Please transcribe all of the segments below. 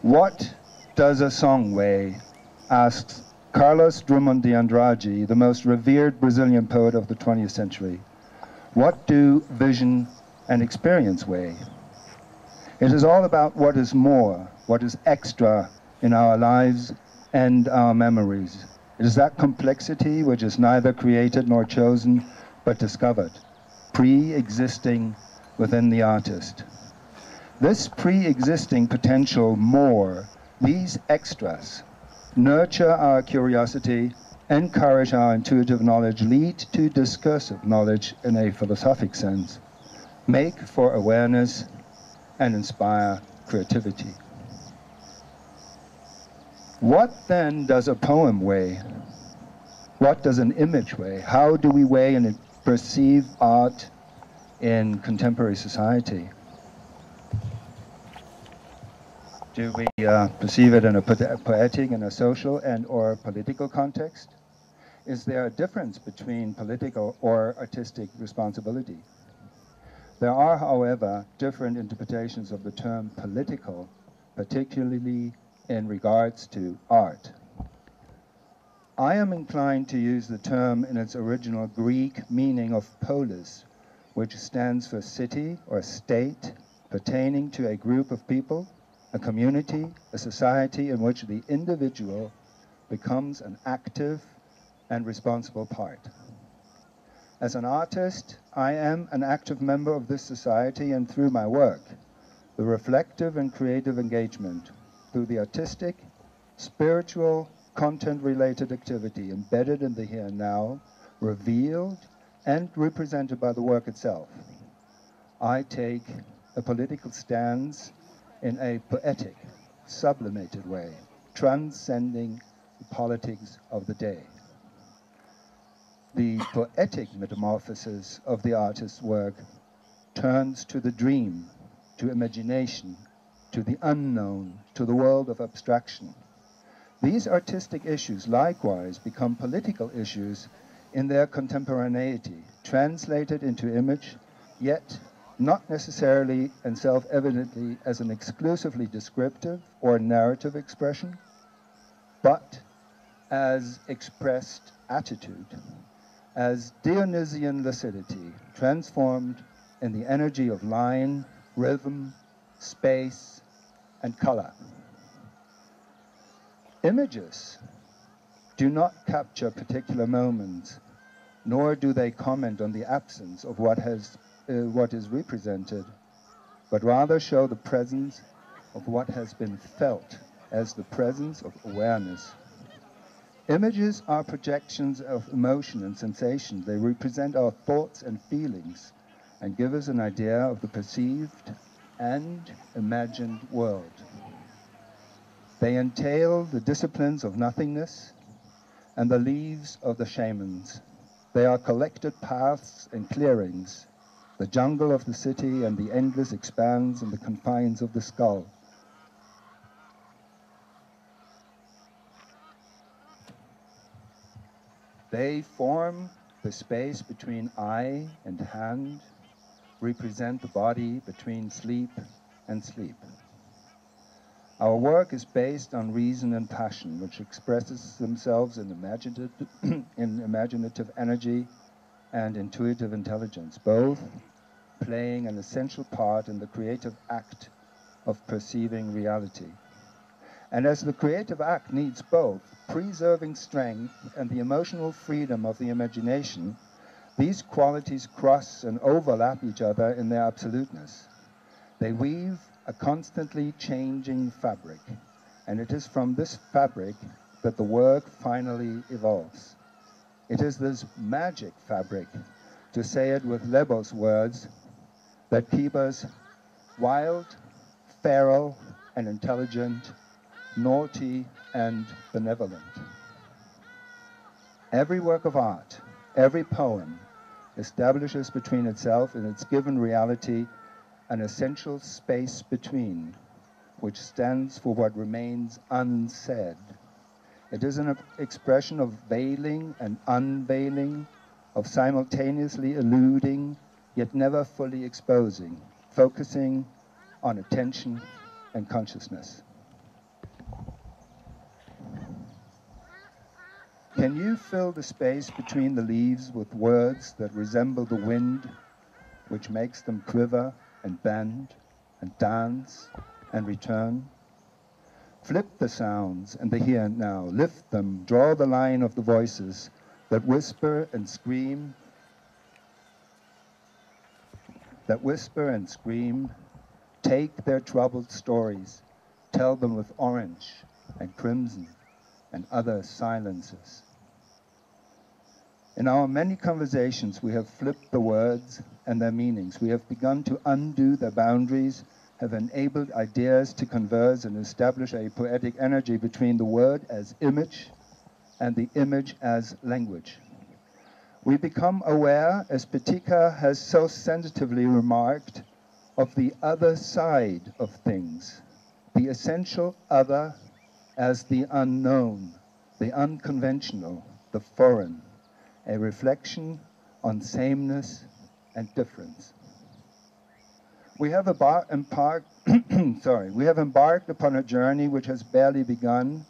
What does a song weigh? Asks Carlos Drummond de Andrade, the most revered Brazilian poet of the 20th century. What do vision and experience weigh? It is all about what is more, what is extra in our lives and our memories. It is that complexity which is neither created nor chosen, but discovered, pre-existing within the artist. This pre-existing potential more, these extras, nurture our curiosity, encourage our intuitive knowledge, lead to discursive knowledge in a philosophic sense, make for awareness, and inspire creativity. What then does a poem weigh? What does an image weigh? How do we weigh and perceive art in contemporary society? Do we perceive it in a poetic and a social and or political context? Is there a difference between political or artistic responsibility? There are, however, different interpretations of the term political, particularly in regards to art. I am inclined to use the term in its original Greek meaning of polis, which stands for city or state pertaining to a group of people, a community, a society in which the individual becomes an active and responsible part. As an artist, I am an active member of this society, and through my work, the reflective and creative engagement, through the artistic, spiritual, content-related activity embedded in the here and now, revealed and represented by the work itself, I take a political stance in a poetic, sublimated way, transcending the politics of the day. The poetic metamorphosis of the artist's work turns to the dream, to imagination, to the unknown, to the world of abstraction. These artistic issues likewise become political issues in their contemporaneity, translated into image, yet not necessarily and self-evidently as an exclusively descriptive or narrative expression, but as expressed attitude, as Dionysian lucidity, transformed in the energy of line, rhythm, space, and color. Images do not capture particular moments, nor do they comment on the absence of what is represented, but rather show the presence of what has been felt as the presence of awareness. Images are projections of emotion and sensation. They represent our thoughts and feelings and give us an idea of the perceived and imagined world. They entail the disciplines of nothingness and the leaves of the shamans. They are collected paths and clearings, the jungle of the city and the endless expanse and the confines of the skull. They form the space between eye and hand, represent the body between sleep and sleep. Our work is based on reason and passion, which expresses themselves in imaginative energy and intuitive intelligence, both playing an essential part in the creative act of perceiving reality. And as the creative act needs both preserving strength and the emotional freedom of the imagination, these qualities cross and overlap each other in their absoluteness. They weave a constantly changing fabric, and it is from this fabric that the work finally evolves. It is this magic fabric, to say it with Lebo's words, that keep us wild, feral, and intelligent, naughty and benevolent. Every work of art, every poem, establishes between itself and its given reality an essential space between, which stands for what remains unsaid. It is an expression of veiling and unveiling, of simultaneously eluding, yet never fully exposing, focusing on attention and consciousness. Can you fill the space between the leaves with words that resemble the wind, which makes them quiver and bend and dance and return? Flip the sounds and the here and now, lift them, draw the line of the voices that whisper and scream, take their troubled stories, tell them with orange and crimson and other silences. In our many conversations, we have flipped the words and their meanings. We have begun to undo their boundaries, have enabled ideas to converse and establish a poetic energy between the word as image and the image as language. We become aware, as Pitika has so sensitively remarked, of the other side of things, the essential other as the unknown, the unconventional, the foreign, a reflection on sameness and difference. We have embarked upon a journey which has barely begun,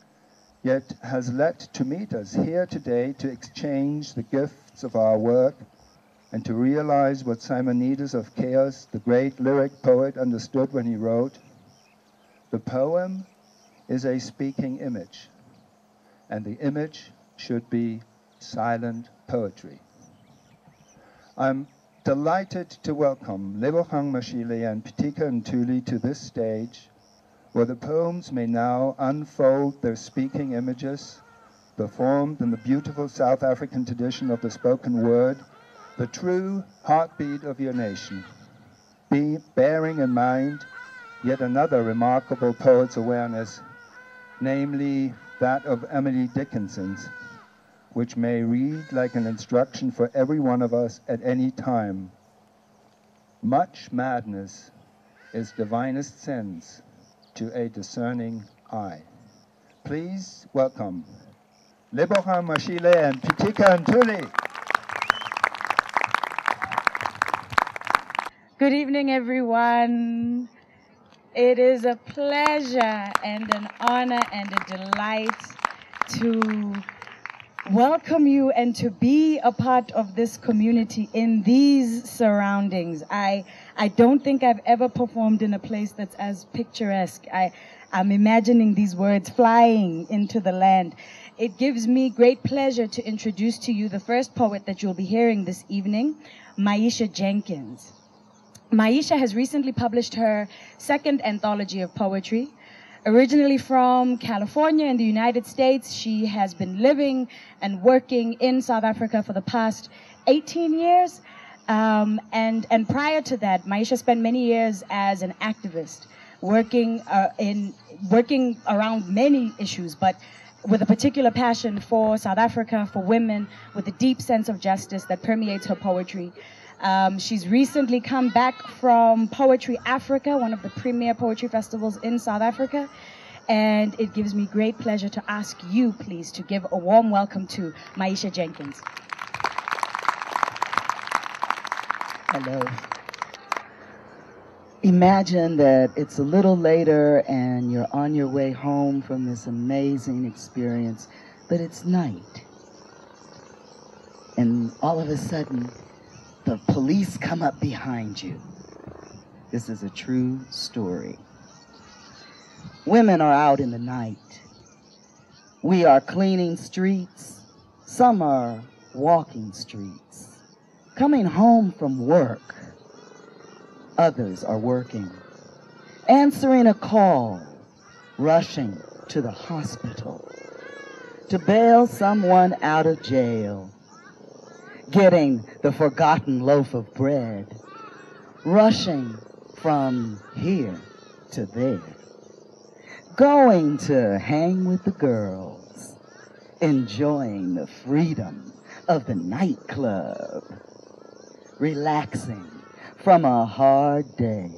yet has led to meet us here today to exchange the gifts of our work and to realize what Simonides of Chaos, the great lyric poet, understood when he wrote, "The poem is a speaking image, and the image should be silent poetry." I'm delighted to welcome Lebogang, Mashile, and Pitika Ntuli to this stage, where the poems may now unfold their speaking images, performed in the beautiful South African tradition of the spoken word, the true heartbeat of your nation, bearing in mind yet another remarkable poet's awareness, namely that of Emily Dickinson's, which may read like an instruction for every one of us at any time. Much madness is divinest sense to a discerning eye. Please welcome Lebogang, Mashile, and Pitika Ntuli. Good evening, everyone. It is a pleasure and an honor and a delight to welcome you and to be a part of this community in these surroundings. I don't think I've ever performed in a place that's as picturesque. I'm imagining these words flying into the land. It gives me great pleasure to introduce to you the first poet that you'll be hearing this evening, Myesha Jenkins. Myesha has recently published her second anthology of poetry. Originally from California in the United States, she has been living and working in South Africa for the past 18 years. And prior to that, Myesha spent many years as an activist, working around many issues, but with a particular passion for South Africa, for women, with a deep sense of justice that permeates her poetry. She's recently come back from Poetry Africa, one of the premier poetry festivals in South Africa. And it gives me great pleasure to ask you, please, to give a warm welcome to Myesha Jenkins. Hello. Imagine that it's a little later and you're on your way home from this amazing experience, but it's night. And all of a sudden, the police come up behind you. This is a true story. Women are out in the night. We are cleaning streets. Some are walking streets. Coming home from work. Others are working. Answering a call. Rushing to the hospital. To bail someone out of jail. Getting the forgotten loaf of bread, rushing from here to there, going to hang with the girls, enjoying the freedom of the nightclub, relaxing from a hard day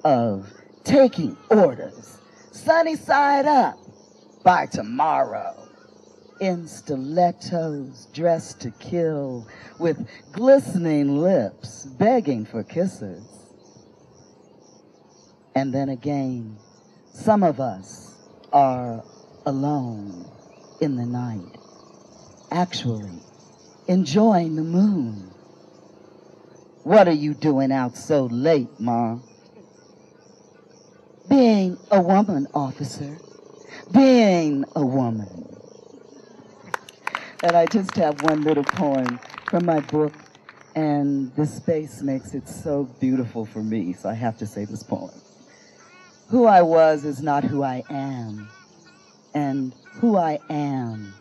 of taking orders, sunny side up by tomorrow. In stilettos, dressed to kill, with glistening lips, begging for kisses. And then again, some of us are alone in the night, actually enjoying the moon. What are you doing out so late, Ma? Being a woman, officer. Being a woman. And I just have one little poem from my book, and this space makes it so beautiful for me, so I have to say this poem. Who I was is not who I am, and who I am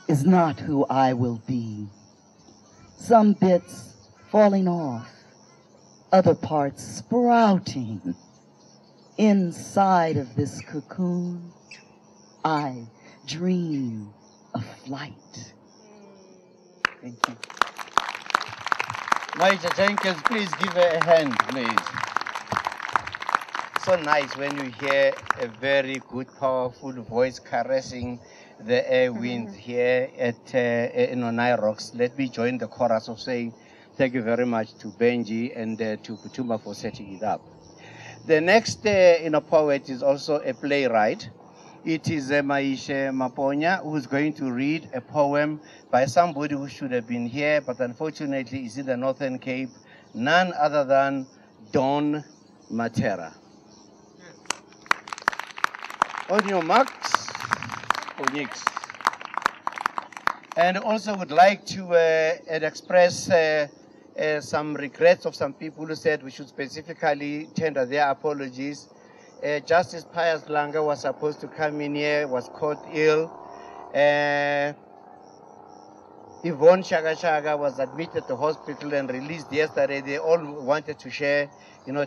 is not who I will be. Some bits falling off, other parts sprouting. Inside of this cocoon, I dream of flight. Thank you. Myesha Jenkins, please give her a hand, please. So nice when you hear a very good, powerful voice caressing the air winds here at Nirox. Let me join the chorus of saying thank you very much to Benji and to Putuma for setting it up. The next poet is also a playwright. It is Mayesha Maponya, who's going to read a poem by somebody who should have been here, but unfortunately is in the Northern Cape, none other than Don Matera. On your marks, Onyx. And also would like to express some regrets of some people who said we should specifically tender their apologies. Justice Pius Langa was supposed to come in here, was caught ill. Yvonne Shaga was admitted to hospital and released yesterday. They all wanted to share,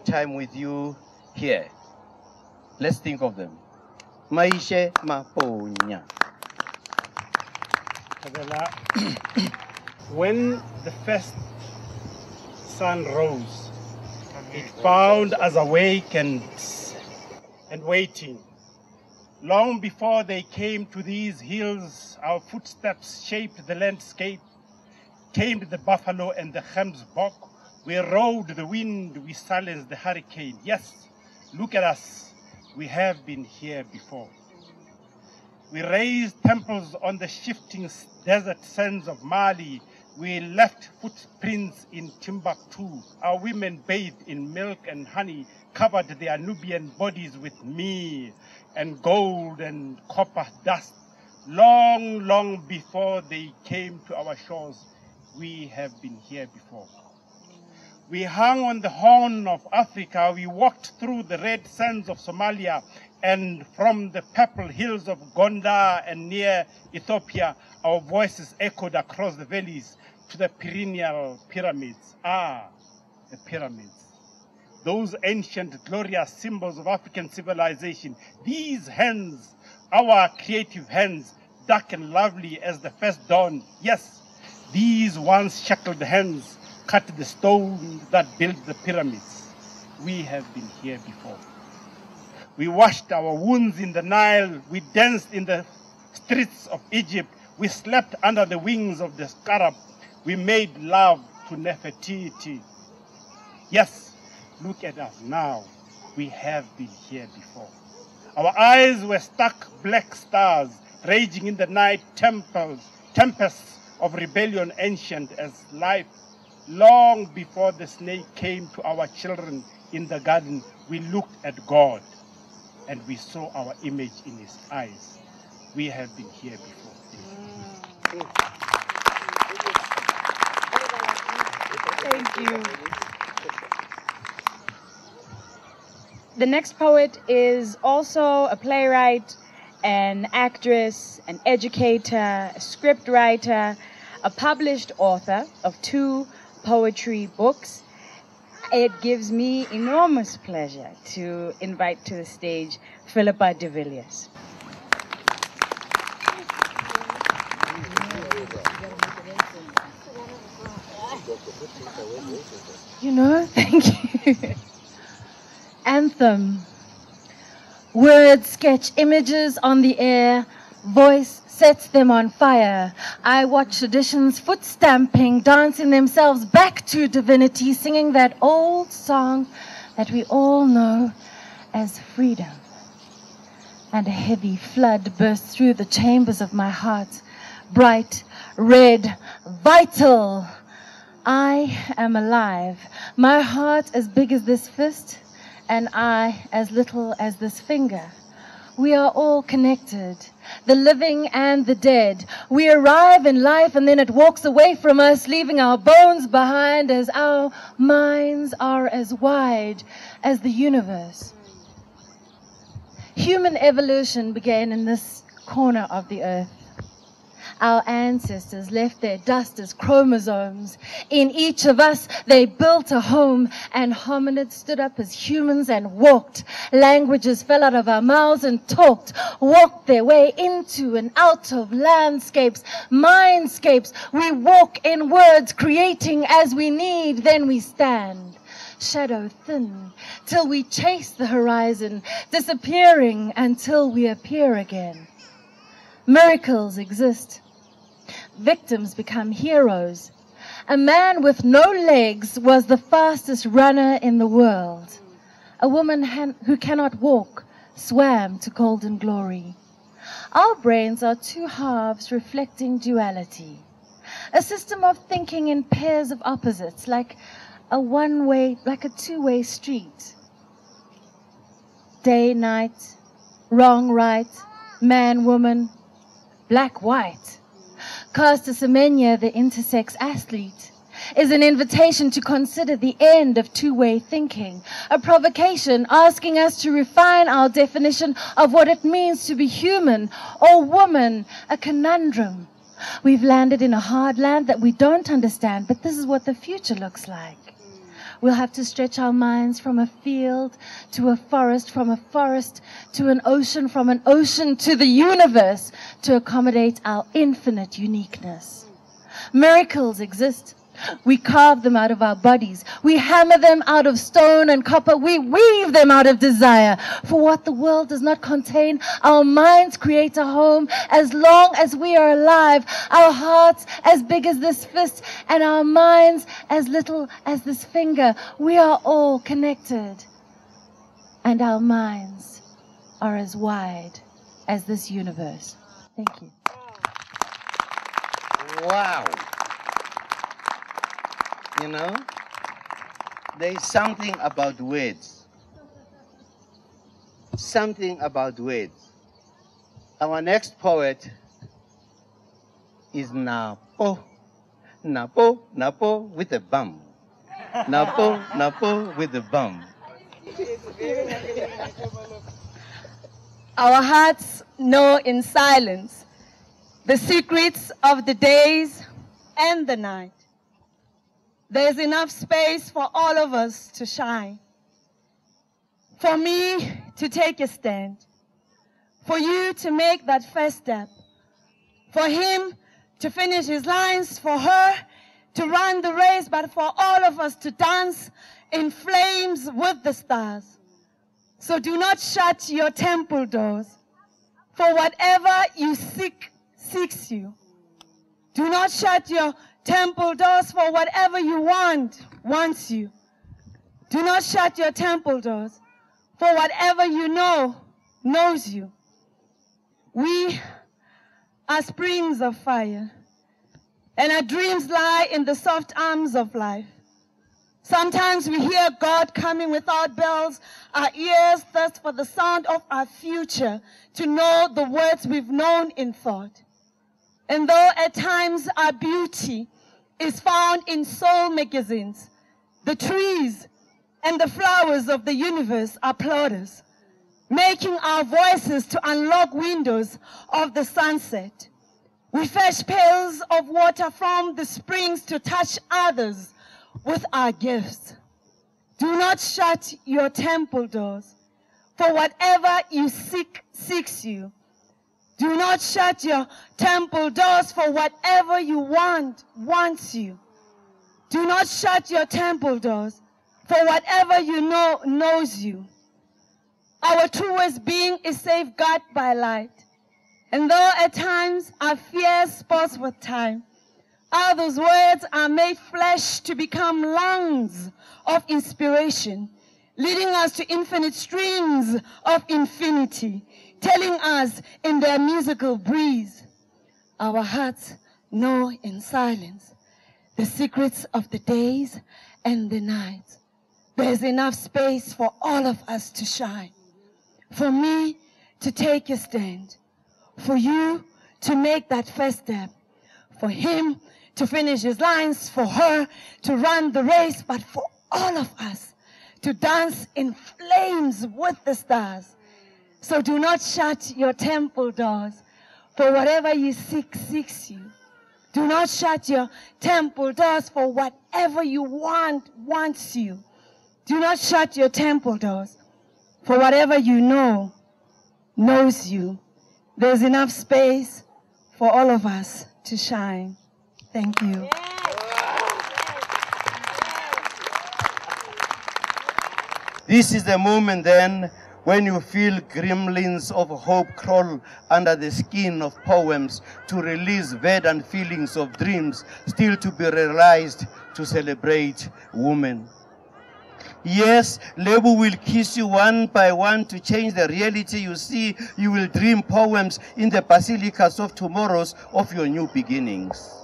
time with you here. Let's think of them. Maisha Maponya. When the first sun rose, it found us awake and waiting. Long before they came to these hills, our footsteps shaped the landscape, tamed the buffalo and the gemsbok. We rode the wind, we silenced the hurricane. Yes, look at us, we have been here before. We raised temples on the shifting desert sands of Mali. We left footprints in Timbuktu. Our women bathed in milk and honey, covered their Nubian bodies with myrrh and gold and copper dust. Long, long before they came to our shores, we have been here before. We hung on the Horn of Africa. We walked through the red sands of Somalia, and from the purple hills of Gondar and near Ethiopia, our voices echoed across the valleys to the perennial pyramids. Ah, the pyramids. Those ancient, glorious symbols of African civilization. These hands, our creative hands, dark and lovely as the first dawn. Yes, these once shackled hands cut the stone that built the pyramids. We have been here before. We washed our wounds in the Nile. We danced in the streets of Egypt. We slept under the wings of the scarab. We made love to Nefertiti. Yes, look at us now. We have been here before. Our eyes were stuck black stars, raging in the night tempests of rebellion ancient as life. Long before the snake came to our children in the garden, we looked at God and we saw our image in his eyes. We have been here before. Thank you. The next poet is also a playwright, an actress, an educator, a script writer, a published author of 2 poetry books. It gives me enormous pleasure to invite to the stage Philippa de Villiers. Thank you. Anthem. Words sketch images on the air, voice sets them on fire. I watch traditions foot stamping, dancing themselves back to divinity, singing that old song that we all know as freedom. And a heavy flood bursts through the chambers of my heart, bright, red, vital. I am alive. My heart as big as this fist, and I as little as this finger. We are all connected, the living and the dead. We arrive in life and then it walks away from us, leaving our bones behind as our minds are as wide as the universe. Human evolution began in this corner of the earth. Our ancestors left their dust as chromosomes. In each of us, they built a home, and hominids stood up as humans and walked. Languages fell out of our mouths and talked, walked their way into and out of landscapes, mindscapes. We walk in words, creating as we need, then we stand, shadow thin, till we chase the horizon, disappearing until we appear again. Miracles exist. Victims become heroes. A man with no legs was the fastest runner in the world. A woman who cannot walk swam to golden glory. Our brains are two halves reflecting duality. A system of thinking in pairs of opposites, like a two-way street. Day, night, wrong, right, man, woman, black, white. Caster Semenya, the intersex athlete, is an invitation to consider the end of two-way thinking, a provocation asking us to refine our definition of what it means to be human or woman, a conundrum. We've landed in a hard land that we don't understand, but this is what the future looks like. We'll have to stretch our minds from a field to a forest, from a forest to an ocean, from an ocean to the universe to accommodate our infinite uniqueness. Miracles exist. We carve them out of our bodies. We hammer them out of stone and copper. We weave them out of desire. For what the world does not contain, our minds create a home as long as we are alive. Our hearts as big as this fist and our minds as little as this finger. We are all connected. And our minds are as wide as this universe. Thank you. Wow. You know, there is something about words. Something about words. Our next poet is Napo. Napo, Napo with a bum. Napo, Napo with a bum. Our hearts know in silence the secrets of the days and the night. There's enough space for all of us to shine. For me to take a stand. For you to make that first step. For him to finish his lines. For her to run the race. But for all of us to dance in flames with the stars. So do not shut your temple doors. For whatever you seek, seeks you. Do not shut your temple doors, for whatever you want, wants you. Do not shut your temple doors, for whatever you know, knows you. We are springs of fire, and our dreams lie in the soft arms of life. Sometimes we hear God coming without bells. Our ears thirst for the sound of our future, to know the words we've known in thought. And though at times our beauty is found in soul magazines, the trees and the flowers of the universe applaud us, making our voices to unlock windows of the sunset. We fetch pails of water from the springs to touch others with our gifts. Do not shut your temple doors, for whatever you seek, seeks you. Do not shut your temple doors, for whatever you want, wants you. Do not shut your temple doors, for whatever you know, knows you. Our truest being is safeguarded by light. And though at times our fears pause with time, others' words are made flesh to become lungs of inspiration, leading us to infinite streams of infinity, telling us in their musical breeze. Our hearts know in silence the secrets of the days and the nights. There's enough space for all of us to shine. For me to take a stand. For you to make that first step. For him to finish his lines. For her to run the race. But for all of us to dance in flames with the stars. So do not shut your temple doors. For whatever you seek, seeks you. Do not shut your temple doors, for whatever you want, wants you. Do not shut your temple doors, for whatever you know, knows you. There's enough space for all of us to shine. Thank you. This is the moment then when you feel gremlins of hope crawl under the skin of poems to release verdant feelings of dreams still to be realized to celebrate women. Yes, Lebo will kiss you one by one to change the reality you see. You will dream poems in the basilicas of tomorrows of your new beginnings.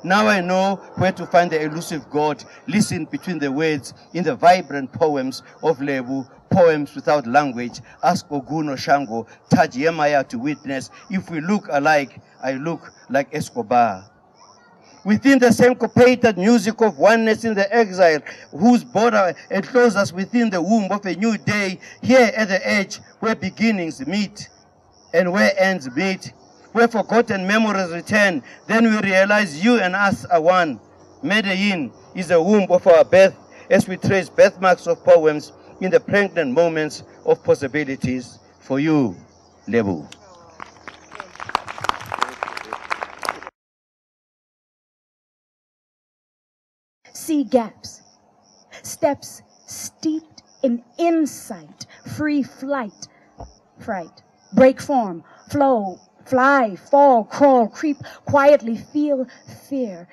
Now I know where to find the elusive God. Listen between the words in the vibrant poems of Lebo, poems without language. Ask Ogun or Shango, touch Yemaya to witness. If we look alike, I look like Escobar. Within the syncopated music of oneness in the exile, whose border encloses us within the womb of a new day, here at the edge where beginnings meet and where ends meet, where forgotten memories return, then we realize you and us are one. Medellin is the womb of our birth as we trace birthmarks of poems in the pregnant moments of possibilities for you, Lebo. See gaps, steps steeped in insight, free flight, fright, break form, flow, fly, fall, crawl, creep, quietly feel fear.